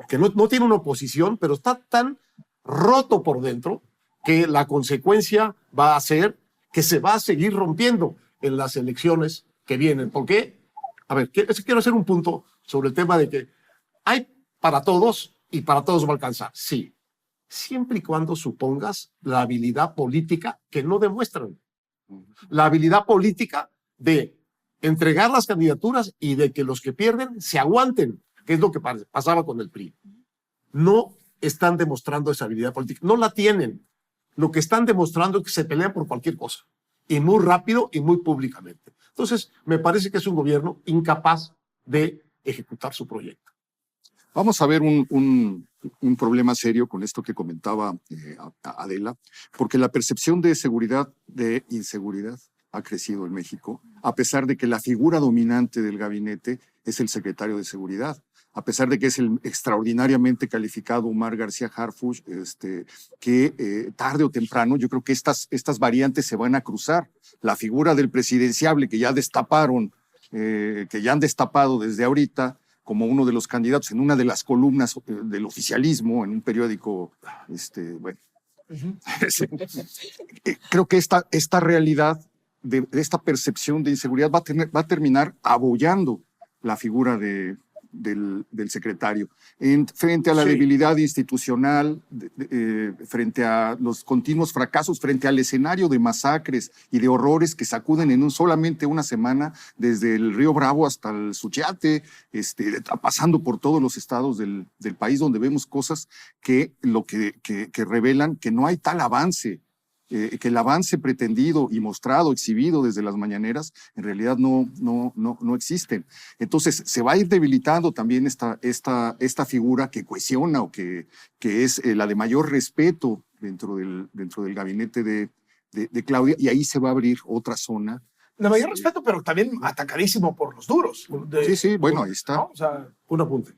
que no tiene una oposición, pero está tan roto por dentro que la consecuencia va a ser que se va a seguir rompiendo en las elecciones que vienen. ¿Por qué? A ver, quiero hacer un punto sobre el tema de que hay para todos y para todos va a alcanzar. Sí, siempre y cuando supongas la habilidad política que no demuestran. La habilidad política de entregar las candidaturas y de que los que pierden se aguanten, que es lo que pasaba con el PRI. No están demostrando esa habilidad política, no la tienen. Lo que están demostrando es que se pelean por cualquier cosa, y muy rápido y muy públicamente. Entonces, me parece que es un gobierno incapaz de ejecutar su proyecto. Vamos a ver un problema serio con esto que comentaba Adela, porque la percepción de seguridad, de inseguridad, ha crecido en México, a pesar de que la figura dominante del gabinete es el secretario de Seguridad, a pesar de que es el extraordinariamente calificado Omar García Harfuch, que tarde o temprano yo creo que estas variantes se van a cruzar. La figura del presidenciable que ya destaparon, que ya han destapado desde ahorita, como uno de los candidatos en una de las columnas del oficialismo en un periódico, bueno. Creo que esta realidad de esta percepción de inseguridad va a terminar abollando la figura del secretario. Frente a la debilidad institucional, frente a los continuos fracasos, frente al escenario de masacres y de horrores que sacuden en solamente una semana, desde el Río Bravo hasta el Suchiate, pasando por todos los estados del país, donde vemos cosas que revelan que no hay tal avance, que el avance pretendido y mostrado, exhibido desde las mañaneras, en realidad no existen. Entonces, se va a ir debilitando también esta figura que cohesiona o que es la de mayor respeto dentro del gabinete de Claudia, y ahí se va a abrir otra zona. De mayor respeto, pero también atacadísimo por los duros. Sí, bueno, ahí está. ¿No? O sea, un apunte.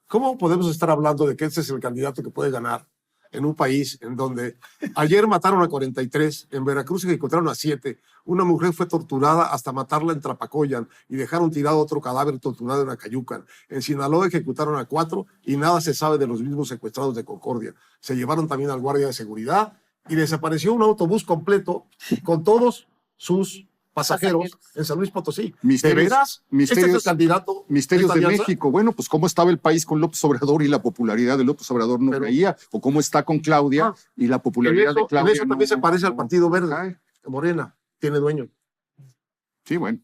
¿Cómo podemos estar hablando de que este es el candidato que puede ganar en un país en donde ayer mataron a 43, en Veracruz ejecutaron a 7, una mujer fue torturada hasta matarla en Trapacoyan y dejaron tirado otro cadáver torturado en Acayucan, en Sinaloa ejecutaron a 4 y nada se sabe de los mismos secuestrados de Concordia? Se llevaron también al guardia de seguridad y desapareció un autobús completo con todos sus pasajeros en San Luis Potosí. ¿De veras? ¿Este es el candidato? Misterios de México. Bueno, pues cómo estaba el país con López Obrador y la popularidad de López Obrador no caía, o cómo está con Claudia y la popularidad de Claudia. En eso también se parece al Partido Verde. Morena tiene dueño. Sí, bueno,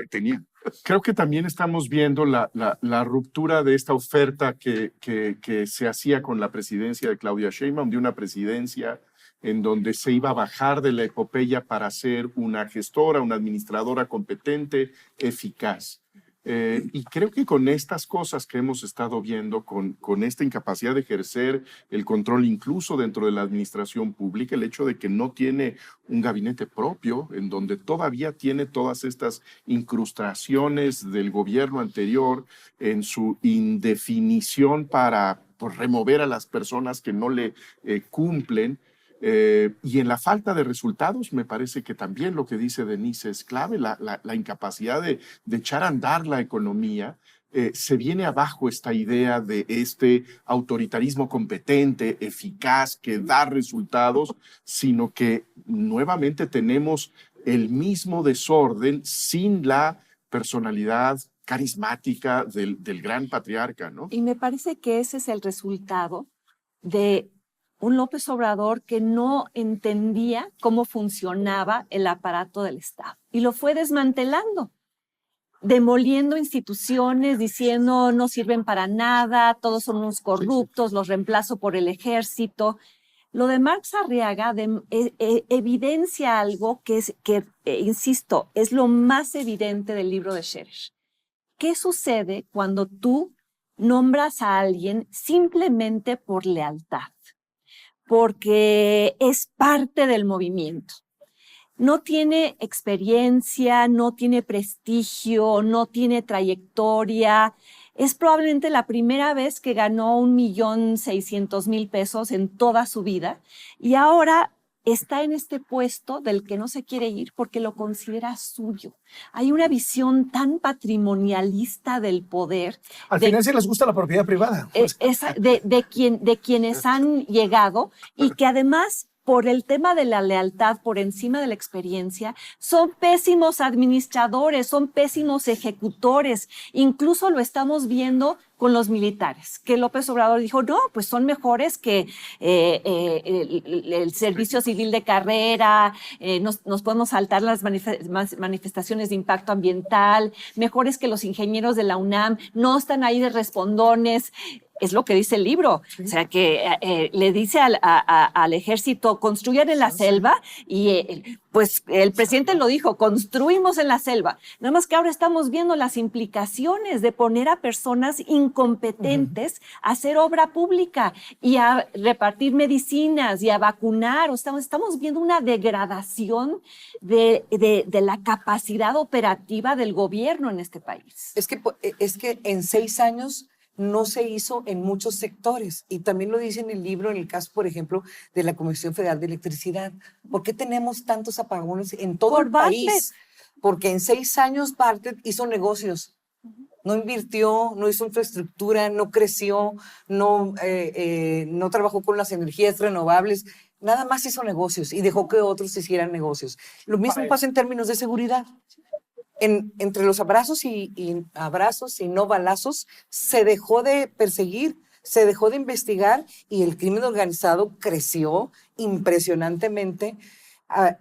tenía. Creo que también estamos viendo la ruptura de esta oferta que se hacía con la presidencia de Claudia Sheinbaum, de una presidencia en donde se iba a bajar de la epopeya para ser una gestora, una administradora competente, eficaz. Y creo que con estas cosas que hemos estado viendo, con esta incapacidad de ejercer el control incluso dentro de la administración pública, el hecho de que no tiene un gabinete propio, en donde todavía tiene todas estas incrustaciones del gobierno anterior en su indefinición para remover a las personas que no le cumplen, y en la falta de resultados, me parece que también lo que dice Denise es clave, la incapacidad de echar a andar la economía. Se viene abajo esta idea de este autoritarismo competente, eficaz, que da resultados, sino que nuevamente tenemos el mismo desorden sin la personalidad carismática del gran patriarca, ¿no? Y me parece que ese es el resultado de un López Obrador que no entendía cómo funcionaba el aparato del Estado y lo fue desmantelando, demoliendo instituciones, diciendo no sirven para nada, todos son unos corruptos, los reemplazo por el ejército. Lo de Marx Arriaga evidencia algo que, insisto, es lo más evidente del libro de Scherer. ¿Qué sucede cuando tú nombras a alguien simplemente por lealtad? Porque es parte del movimiento. No tiene experiencia, no tiene prestigio, no tiene trayectoria. Es probablemente la primera vez que ganó 1,600,000 pesos en toda su vida y ahora está en este puesto del que no se quiere ir porque lo considera suyo. Hay una visión tan patrimonialista del poder. Al final sí les gusta la propiedad privada. De quienes han llegado y que además, por el tema de la lealtad por encima de la experiencia, son pésimos administradores, son pésimos ejecutores. Incluso lo estamos viendo con los militares, que López Obrador dijo, no, pues son mejores que el servicio civil de carrera, nos podemos saltar las manifestaciones de impacto ambiental, mejores que los ingenieros de la UNAM, no están ahí de respondones. Es lo que dice el libro. Sí. O sea, que le dice al ejército, construyan en la selva, y pues el presidente lo dijo, construimos en la selva. Nada más que ahora estamos viendo las implicaciones de poner a personas incompetentes a hacer obra pública y a repartir medicinas y a vacunar. O sea, estamos viendo una degradación de la capacidad operativa del gobierno en este país. Es que en 6 años no se hizo en muchos sectores, y también lo dice en el libro, en el caso, por ejemplo, de la Comisión Federal de Electricidad. ¿Por qué tenemos tantos apagones en todo el país? Porque en 6 años Bartlett hizo negocios, no invirtió, no hizo infraestructura, no creció, no trabajó con las energías renovables, nada más hizo negocios y dejó que otros hicieran negocios. Lo mismo pasa en términos de seguridad. Entre los abrazos y no balazos, se dejó de perseguir, se dejó de investigar, y el crimen organizado creció impresionantemente,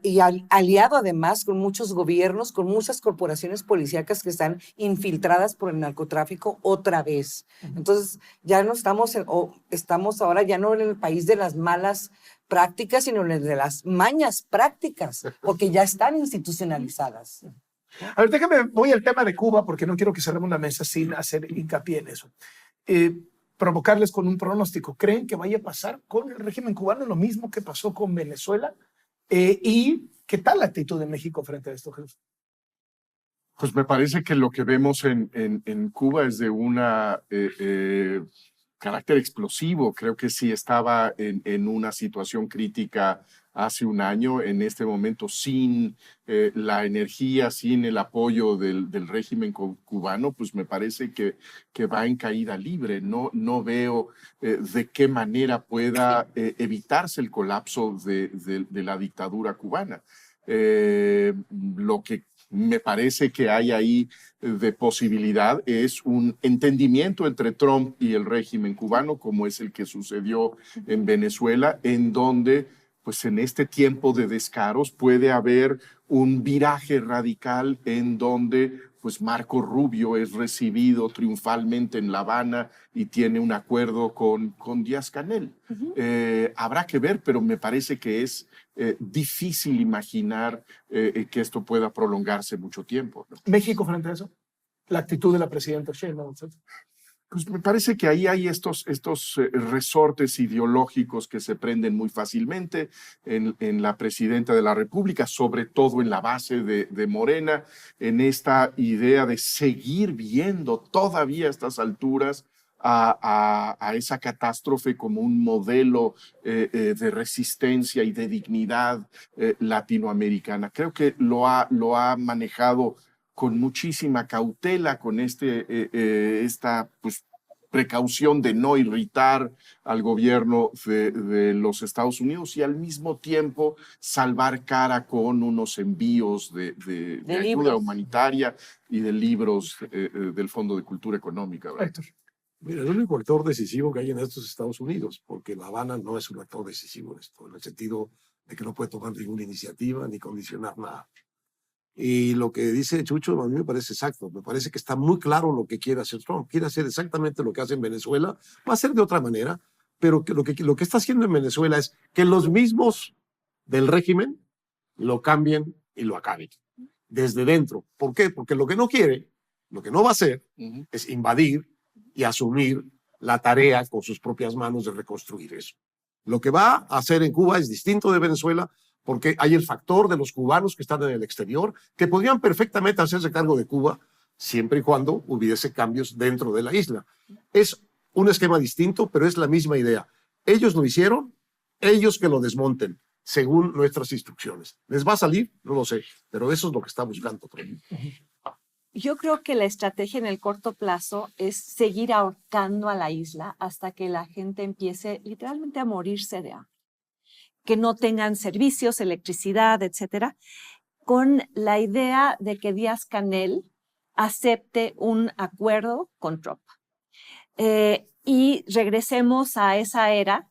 y aliado además con muchos gobiernos, con muchas corporaciones policíacas que están infiltradas por el narcotráfico otra vez. Entonces ya no estamos ahora ya no en el país de las malas prácticas, sino en el de las mañas prácticas, porque ya están institucionalizadas. A ver, voy al tema de Cuba, porque no quiero que cerremos la mesa sin hacer hincapié en eso. Provocarles con un pronóstico. ¿Creen que vaya a pasar con el régimen cubano lo mismo que pasó con Venezuela? ¿Y qué tal la actitud de México frente a esto, Jesús? Pues me parece que lo que vemos en Cuba es de una carácter explosivo. Creo que si estaba en una situación crítica hace un año, en este momento sin la energía, sin el apoyo del régimen cubano, pues me parece que va en caída libre. No veo de qué manera pueda evitarse el colapso de la dictadura cubana. Lo que me parece que hay ahí de posibilidad es un entendimiento entre Trump y el régimen cubano, como es el que sucedió en Venezuela, en donde pues en este tiempo de descaros puede haber un viraje radical en donde pues Marco Rubio es recibido triunfalmente en La Habana y tiene un acuerdo con Díaz-Canel. Habrá que ver, pero me parece que es difícil imaginar que esto pueda prolongarse mucho tiempo, ¿no? ¿México frente a eso? La actitud de la presidenta Sheinbaum. Pues me parece que ahí hay estos resortes ideológicos que se prenden muy fácilmente en la presidenta de la República, sobre todo en la base de Morena, en esta idea de seguir viendo todavía a estas alturas a esa catástrofe como un modelo de resistencia y de dignidad latinoamericana. Creo que lo ha manejado con muchísima cautela, con esta pues, precaución de no irritar al gobierno de los Estados Unidos y al mismo tiempo salvar cara con unos envíos de ayuda humanitaria y de libros del Fondo de Cultura Económica. Héctor. Mira, el único actor decisivo que hay en estos Estados Unidos, porque La Habana no es un actor decisivo en esto, en el sentido de que no puede tomar ninguna iniciativa ni condicionar nada. Y lo que dice Chucho a mí me parece exacto. Me parece que está muy claro lo que quiere hacer Trump. Quiere hacer exactamente lo que hace en Venezuela. Va a ser de otra manera, pero que lo que está haciendo en Venezuela es que los mismos del régimen lo cambien y lo acaben desde dentro. ¿Por qué? Porque lo que no quiere, lo que no va a hacer, es invadir y asumir la tarea con sus propias manos de reconstruir eso. Lo que va a hacer en Cuba es distinto de Venezuela, porque hay el factor de los cubanos que están en el exterior, que podrían perfectamente hacerse cargo de Cuba siempre y cuando hubiese cambios dentro de la isla. Es un esquema distinto, pero es la misma idea. Ellos lo hicieron, ellos que lo desmonten. según nuestras instrucciones. ¿Les va a salir? No lo sé, pero eso es lo que está buscando Trump. Yo creo que la estrategia en el corto plazo es seguir ahorcando a la isla hasta que la gente empiece literalmente a morirse de hambre, que no tengan servicios, electricidad, etcétera, con la idea de que Díaz-Canel acepte un acuerdo con Trump. Y regresemos a esa era,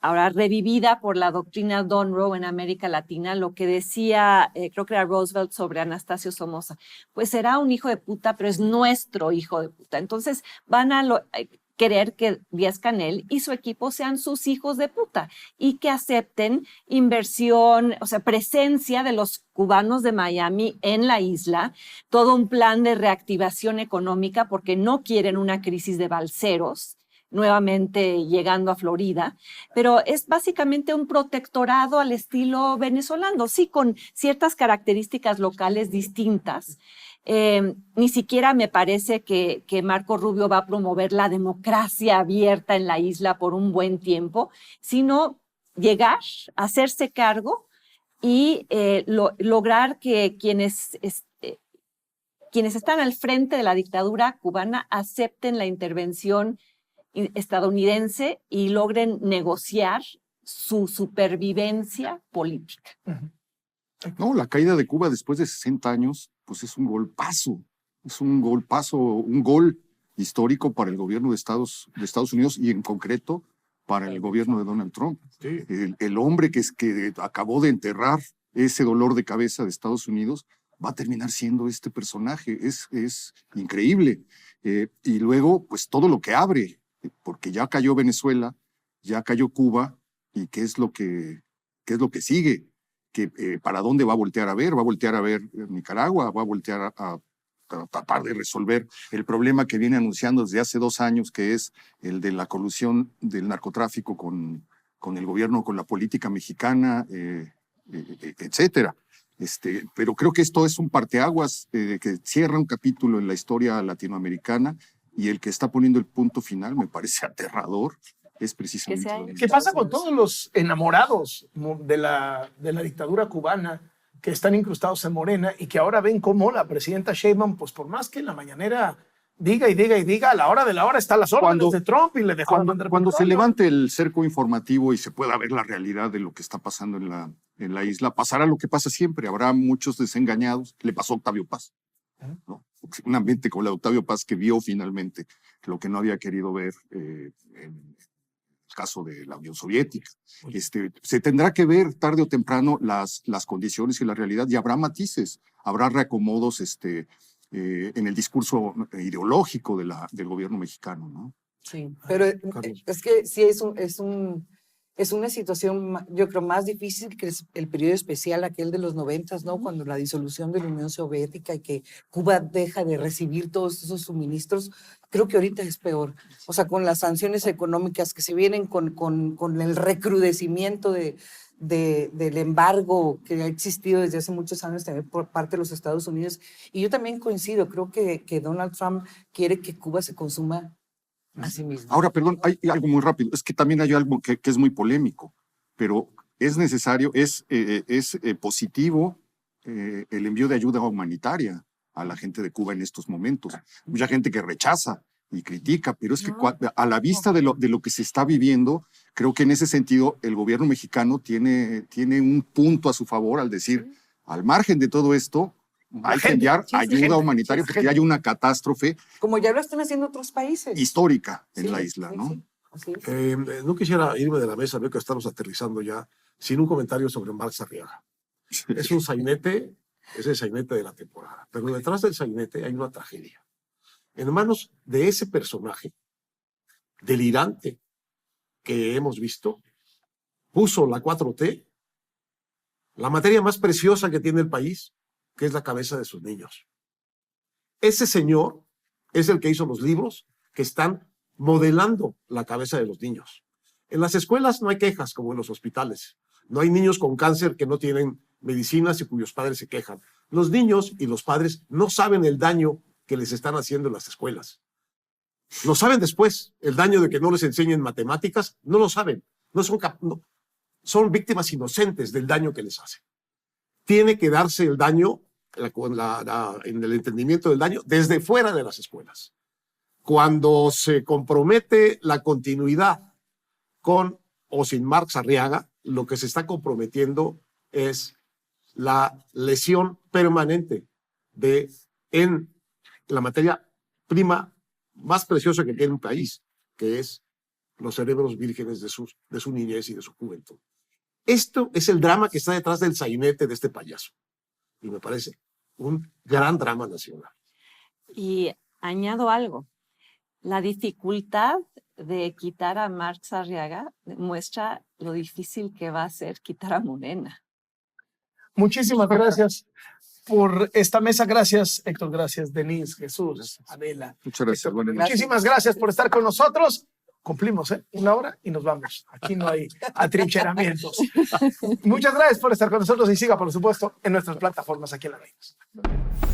ahora revivida por la doctrina Monroe en América Latina, lo que decía, creo que era Roosevelt sobre Anastasio Somoza, pues será un hijo de puta, pero es nuestro hijo de puta. Entonces van a querer que Díaz-Canel y su equipo sean sus hijos de puta y que acepten inversión, o sea, presencia de los cubanos de Miami en la isla, todo un plan de reactivación económica porque no quieren una crisis de balseros nuevamente llegando a Florida, pero es básicamente un protectorado al estilo venezolano, sí, con ciertas características locales distintas. Ni siquiera me parece que Marco Rubio va a promover la democracia abierta en la isla por un buen tiempo, sino llegar, hacerse cargo y lograr que quienes están al frente de la dictadura cubana acepten la intervención estadounidense y logren negociar su supervivencia política. No, la caída de Cuba después de 60 años, pues es un golpazo, un gol histórico para el gobierno de Estados Unidos y en concreto para el gobierno de Donald Trump. Sí. El hombre que acabó de enterrar ese dolor de cabeza de Estados Unidos va a terminar siendo este personaje. Es increíble. Y luego, pues todo lo que abre, porque ya cayó Venezuela, ya cayó Cuba, y qué es lo que sigue, para dónde va a voltear a ver Nicaragua, va a voltear a tratar de resolver el problema que viene anunciando desde hace 2 años, que es el de la colusión del narcotráfico con el gobierno, con la política mexicana, etcétera. Pero creo que esto es un parteaguas que cierra un capítulo en la historia latinoamericana, y el que está poniendo el punto final me parece aterrador. Es precisamente. ¿Qué pasa con todos los enamorados de la dictadura cubana que están incrustados en Morena y que ahora ven cómo la presidenta Sheinbaum, pues por más que en la mañanera diga, a la hora de la hora está a las órdenes de Trump y le dejó cuando se levante el cerco informativo y se pueda ver la realidad de lo que está pasando en la isla, pasará lo que pasa siempre. Habrá muchos desengañados. Le pasó a Octavio Paz, ¿no? Un ambiente como la de Octavio Paz, que vio finalmente lo que no había querido ver en el caso de la Unión Soviética. Se tendrá que ver tarde o temprano las condiciones y la realidad, y habrá matices, habrá reacomodos en el discurso ideológico del gobierno mexicano, ¿no? Sí, pero es que sí es una situación, yo creo, más difícil que el periodo especial aquel de los 90, ¿no? Cuando la disolución de la Unión Soviética y que Cuba deja de recibir todos esos suministros. Creo que ahorita es peor. O sea, con las sanciones económicas que se vienen, con el recrudecimiento del embargo que ha existido desde hace muchos años también por parte de los Estados Unidos. Y yo también coincido, creo que Donald Trump quiere que Cuba se consuma a sí mismo. Ahora, perdón, hay algo muy rápido. Es que también hay algo que es muy polémico, pero es necesario, es positivo el envío de ayuda humanitaria a la gente de Cuba en estos momentos. Mucha gente que rechaza y critica, pero es que a la vista de lo que se está viviendo, creo que en ese sentido el gobierno mexicano tiene un punto a su favor al decir, al margen de todo esto, hay que enviar ayuda humanitaria porque hay una catástrofe. Como ya lo están haciendo otros países. Histórica en la isla, ¿no? Sí. No quisiera irme de la mesa, veo que estamos aterrizando ya, sin un comentario sobre Marx Arriaga. Es un sainete, es el sainete de la temporada, pero detrás del sainete hay una tragedia. En manos de ese personaje delirante que hemos visto, puso la 4T, la materia más preciosa que tiene el país, que es la cabeza de sus niños. Ese señor es el que hizo los libros que están modelando la cabeza de los niños. En las escuelas no hay quejas como en los hospitales. No hay niños con cáncer que no tienen medicinas y cuyos padres se quejan. Los niños y los padres no saben el daño que les están haciendo en las escuelas. Lo saben después. El daño de que no les enseñen matemáticas, no lo saben. No son son víctimas inocentes del daño que les hacen. Tiene que darse el daño, en el entendimiento del daño, desde fuera de las escuelas. Cuando se compromete la continuidad con o sin Marx Arriaga, lo que se está comprometiendo es la lesión permanente en la materia prima más preciosa que tiene un país, que es los cerebros vírgenes de su niñez y de su juventud. Esto es el drama que está detrás del sainete de este payaso. Y me parece un gran drama nacional. Y añado algo. La dificultad de quitar a Marx Arriaga muestra lo difícil que va a ser quitar a Morena. Muchísimas gracias por esta mesa. Gracias, Héctor. Gracias, Denise, Jesús, Adela. Muchas gracias. Héctor, Buenas noches. muchísimas gracias por estar con nosotros. Cumplimos, 1 hora y nos vamos. Aquí no hay atrincheramientos. Muchas gracias por estar con nosotros y siga, por supuesto, en nuestras plataformas aquí en La Reina.